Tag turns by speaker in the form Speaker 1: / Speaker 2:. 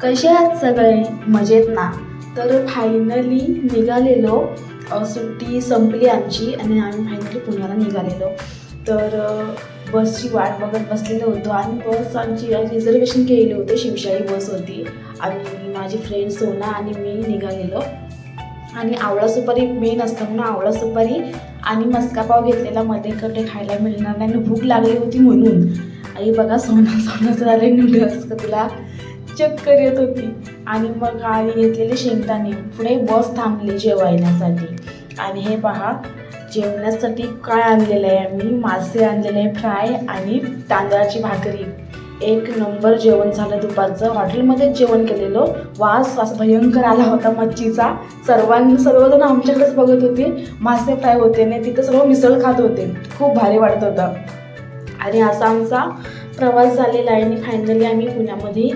Speaker 1: कसे आहात सगळे? मजेत ना? तर फायनली निघालेलो. सुट्टी संपली आमची आणि आम्ही फायनली पुण्याला निघालेलो. तर बसची वाट बघत बसलेलो होतो आणि बस आमची रिझर्वेशन केलेली होती. शिवशाही बस होती आणि माझी फ्रेंड सोना आणि मी निघालेलो. आणि आवळा सुपारी मेन असतं म्हणून आवळा सुपारी आणि मस्का पाव घेतलेला, मध्ये कडे खायला मिळणार नाही आणि भूक लागली होती म्हणून. आई बघा सोनं झाले नूडल्स का तुला चक्कर येत होती. आणि मग गाडी घेतलेले शेंगदाणे. पुढे बस थांबली जेवायण्यासाठी आणि हे पहा जेवण्यासाठी काय आणलेलं आहे. आम्ही मासे आणलेले आहे फ्राय आणि तांदळाची भाकरी. एक नंबर जेवण झालं. दुपारचं हॉटेलमध्येच जेवण केलेलं. वास असं भयंकर आला होता मच्छीचा. सर्वजण आमच्याकडेच बघत होते. मासे फ्राय होते आणि तिथं सर्व मिसळ खात होते. खूप भारी वाटत होतं. आणि असा आमचा प्रवास झालेला आहे आणि फायनली आम्ही पुण्यामध्ये